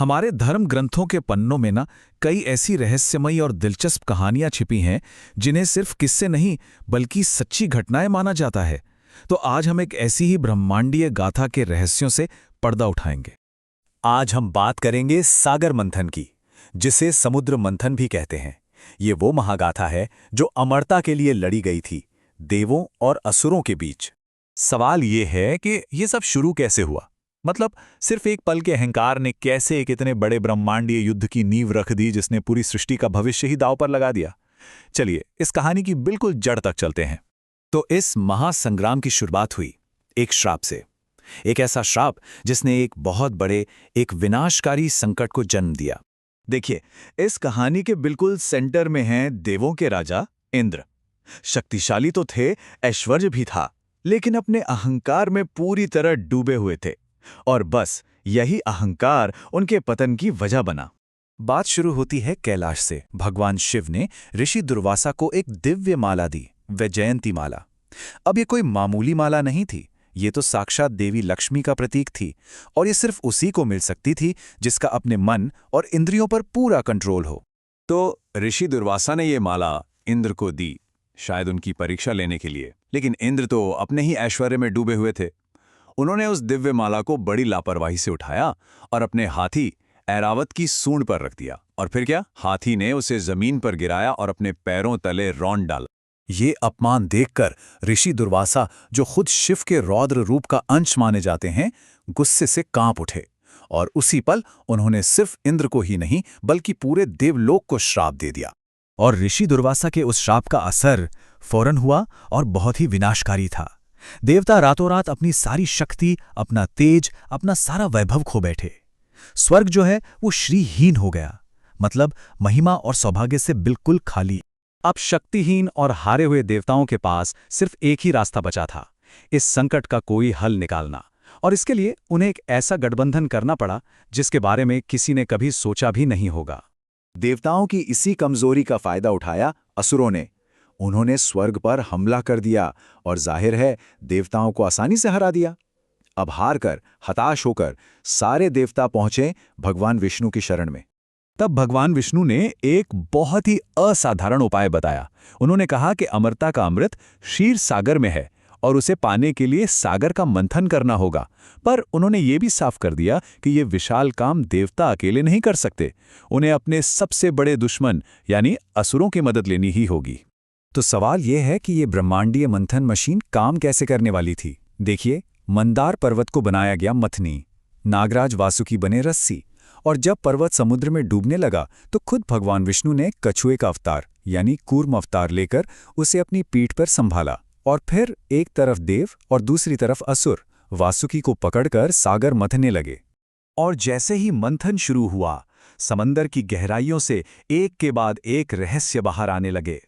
हमारे धर्म ग्रंथों के पन्नों में ना कई ऐसी रहस्यमयी और दिलचस्प कहानियां छिपी हैं जिन्हें सिर्फ किस्से नहीं बल्कि सच्ची घटनाएं माना जाता है। तो आज हम एक ऐसी ही ब्रह्मांडीय गाथा के रहस्यों से पर्दा उठाएंगे। आज हम बात करेंगे सागर मंथन की, जिसे समुद्र मंथन भी कहते हैं। ये वो महागाथा है जो अमरता के लिए लड़ी गई थी, देवों और असुरों के बीच। सवाल ये है कि ये सब शुरू कैसे हुआ। मतलब सिर्फ एक पल के अहंकार ने कैसे एक इतने बड़े ब्रह्मांडीय युद्ध की नींव रख दी जिसने पूरी सृष्टि का भविष्य ही दांव पर लगा दिया। चलिए इस कहानी की बिल्कुल जड़ तक चलते हैं। तो इस महासंग्राम की शुरुआत हुई एक श्राप से। एक ऐसा श्राप जिसने एक बहुत बड़े, एक विनाशकारी संकट को जन्म दिया। देखिए, इस कहानी के बिल्कुल सेंटर में हैं देवों के राजा इंद्र। शक्तिशाली तो थे, ऐश्वर्य भी था, लेकिन अपने अहंकार में पूरी तरह डूबे हुए थे। और बस यही अहंकार उनके पतन की वजह बना। बात शुरू होती है कैलाश से। भगवान शिव ने ऋषि दुर्वासा को एक दिव्य माला दी, वैजयंती माला। अब ये कोई मामूली माला नहीं थी, ये तो साक्षात देवी लक्ष्मी का प्रतीक थी। और ये सिर्फ उसी को मिल सकती थी जिसका अपने मन और इंद्रियों पर पूरा कंट्रोल हो। तो ऋषि दुर्वासा ने ये माला इंद्र को दी, शायद उनकी परीक्षा लेने के लिए। लेकिन इंद्र तो अपने ही ऐश्वर्य में डूबे हुए थे। उन्होंने उस दिव्य माला को बड़ी लापरवाही से उठाया और अपने हाथी ऐरावत की सूंड पर रख दिया। और फिर क्या, हाथी ने उसे जमीन पर गिराया और अपने पैरों तले रौंद डाला। ये अपमान देखकर ऋषि दुर्वासा, जो खुद शिव के रौद्र रूप का अंश माने जाते हैं, गुस्से से कांप उठे। और उसी पल उन्होंने सिर्फ इंद्र को ही नहीं बल्कि पूरे देवलोक को श्राप दे दिया। और ऋषि दुर्वासा के उस श्राप का असर फौरन हुआ और बहुत ही विनाशकारी था। देवता रातों रात अपनी सारी शक्ति, अपना तेज, अपना सारा वैभव खो बैठे। स्वर्ग जो है वो श्रीहीन हो गया, मतलब महिमा और सौभाग्य से बिल्कुल खाली। अब शक्तिहीन और हारे हुए देवताओं के पास सिर्फ एक ही रास्ता बचा था, इस संकट का कोई हल निकालना। और इसके लिए उन्हें एक ऐसा गठबंधन करना पड़ा जिसके बारे में किसी ने कभी सोचा भी नहीं होगा। देवताओं की इसी कमजोरी का फायदा उठाया असुरों ने। उन्होंने स्वर्ग पर हमला कर दिया और जाहिर है देवताओं को आसानी से हरा दिया। अब हार कर, हताश होकर सारे देवता पहुंचे भगवान विष्णु की शरण में। तब भगवान विष्णु ने एक बहुत ही असाधारण उपाय बताया। उन्होंने कहा कि अमरता का अमृत क्षीर सागर में है और उसे पाने के लिए सागर का मंथन करना होगा। पर उन्होंने ये भी साफ कर दिया कि ये विशाल काम देवता अकेले नहीं कर सकते, उन्हें अपने सबसे बड़े दुश्मन यानी असुरों की मदद लेनी ही होगी। तो सवाल यह है कि ये ब्रह्मांडीय मंथन मशीन काम कैसे करने वाली थी। देखिए, मंदार पर्वत को बनाया गया मथनी, नागराज वासुकी बने रस्सी, और जब पर्वत समुद्र में डूबने लगा तो खुद भगवान विष्णु ने कछुए का अवतार यानी कूर्म अवतार लेकर उसे अपनी पीठ पर संभाला। और फिर एक तरफ देव और दूसरी तरफ असुर वासुकी को पकड़कर सागर मथने लगे। और जैसे ही मंथन शुरू हुआ, समंदर की गहराइयों से एक के बाद एक रहस्य बाहर आने लगे।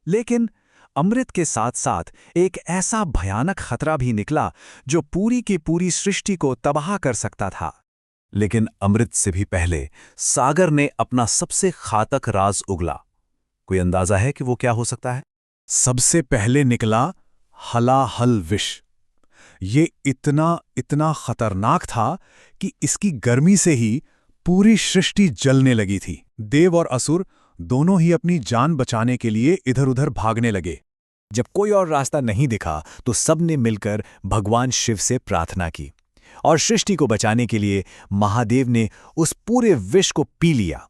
लेकिन अमृत के साथ साथ एक ऐसा भयानक खतरा भी निकला जो पूरी की पूरी सृष्टि को तबाह कर सकता था। लेकिन अमृत से भी पहले सागर ने अपना सबसे घातक राज उगला। कोई अंदाजा है कि वो क्या हो सकता है? सबसे पहले निकला हलाहल विष। ये इतना खतरनाक था कि इसकी गर्मी से ही पूरी सृष्टि जलने लगी थी। देव और असुर दोनों ही अपनी जान बचाने के लिए इधर-उधर भागने लगे। जब कोई और रास्ता नहीं दिखा तो सबने मिलकर भगवान शिव से प्रार्थना की और सृष्टि को बचाने के लिए महादेव ने उस पूरे विष को पी लिया।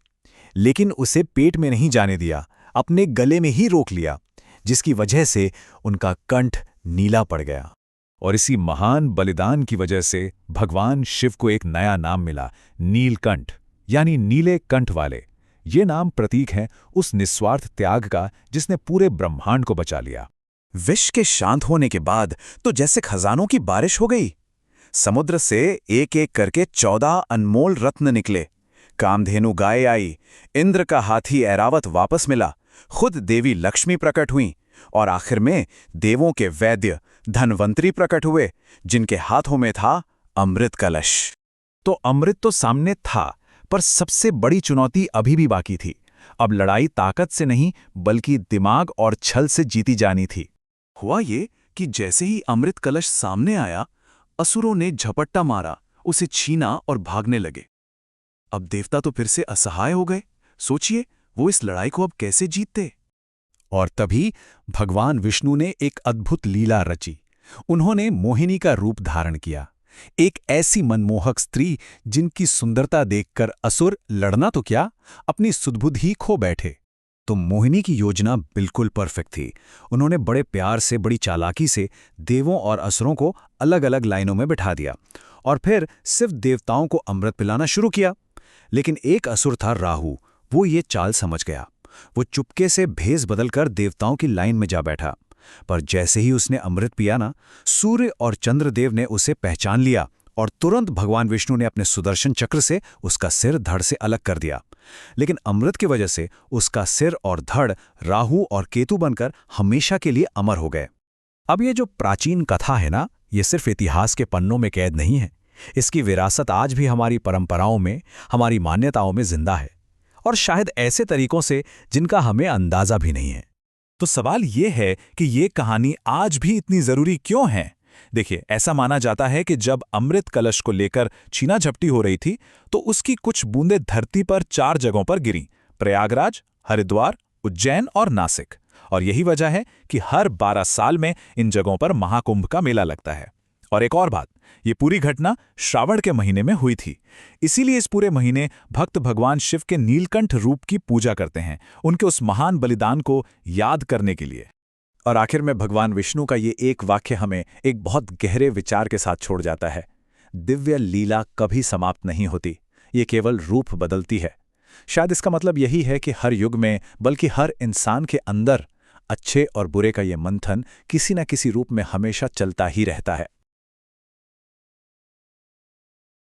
लेकिन उसे पेट में नहीं जाने दिया, अपने गले में ही रोक लिया, जिसकी वजह से उनका कंठ नीला पड़ गया। और इसी महान बलिदान की वजह से भगवान शिव को एक नया नाम मिला, नीलकंठ, यानी नीले कंठ वाले। ये नाम प्रतीक है उस निस्वार्थ त्याग का जिसने पूरे ब्रह्मांड को बचा लिया। विष के शांत होने के बाद तो जैसे खजानों की बारिश हो गई। समुद्र से एक एक करके 14 अनमोल रत्न निकले। कामधेनु गाय आई, इंद्र का हाथी ऐरावत वापस मिला, खुद देवी लक्ष्मी प्रकट हुई, और आखिर में देवों के वैद्य धनवंतरी प्रकट हुए, जिनके हाथों में था अमृत कलश। तो अमृत तो सामने था, पर सबसे बड़ी चुनौती अभी भी बाकी थी। अब लड़ाई ताकत से नहीं बल्कि दिमाग और छल से जीती जानी थी। हुआ ये कि जैसे ही अमृत कलश सामने आया, असुरों ने झपट्टा मारा, उसे छीना और भागने लगे। अब देवता तो फिर से असहाय हो गए। सोचिए, वो इस लड़ाई को अब कैसे जीतते। और तभी भगवान विष्णु ने एक अद्भुत लीला रची। उन्होंने मोहिनी का रूप धारण किया, एक ऐसी मनमोहक स्त्री जिनकी सुंदरता देखकर असुर लड़ना तो क्या, अपनी सुधबुद्ध ही खो बैठे। तो मोहिनी की योजना बिल्कुल परफेक्ट थी। उन्होंने बड़े प्यार से, बड़ी चालाकी से देवों और असुरों को अलग अलग लाइनों में बिठा दिया और फिर सिर्फ देवताओं को अमृत पिलाना शुरू किया। लेकिन एक असुर था राहु, वो ये चाल समझ गया। वो चुपके से भेष बदलकर देवताओं की लाइन में जा बैठा। पर जैसे ही उसने अमृत पिया ना, सूर्य और चंद्रदेव ने उसे पहचान लिया और तुरंत भगवान विष्णु ने अपने सुदर्शन चक्र से उसका सिर धड़ से अलग कर दिया। लेकिन अमृत की वजह से उसका सिर और धड़ राहु और केतु बनकर हमेशा के लिए अमर हो गए। अब ये जो प्राचीन कथा है ना, ये सिर्फ इतिहास के पन्नों में कैद नहीं है। इसकी विरासत आज भी हमारी परंपराओं में, हमारी मान्यताओं में जिंदा है, और शायद ऐसे तरीकों से जिनका हमें अंदाजा भी नहीं है। तो सवाल ये है कि ये कहानी आज भी इतनी जरूरी क्यों है? देखिए, ऐसा माना जाता है कि जब अमृत कलश को लेकर छीना झपटी हो रही थी तो उसकी कुछ बूंदें धरती पर 4 जगहों पर गिरीं: प्रयागराज, हरिद्वार, उज्जैन और नासिक। और यही वजह है कि हर 12 साल में इन जगहों पर महाकुंभ का मेला लगता है। और एक और बात, ये पूरी घटना श्रावण के महीने में हुई थी। इसीलिए इस पूरे महीने भक्त भगवान शिव के नीलकंठ रूप की पूजा करते हैं, उनके उस महान बलिदान को याद करने के लिए। और आखिर में भगवान विष्णु का ये एक वाक्य हमें एक बहुत गहरे विचार के साथ छोड़ जाता है: दिव्य लीला कभी समाप्त नहीं होती, ये केवल रूप बदलती है। शायद इसका मतलब यही है कि हर युग में, बल्कि हर इंसान के अंदर अच्छे और बुरे का ये मंथन किसी न किसी रूप में हमेशा चलता ही रहता है।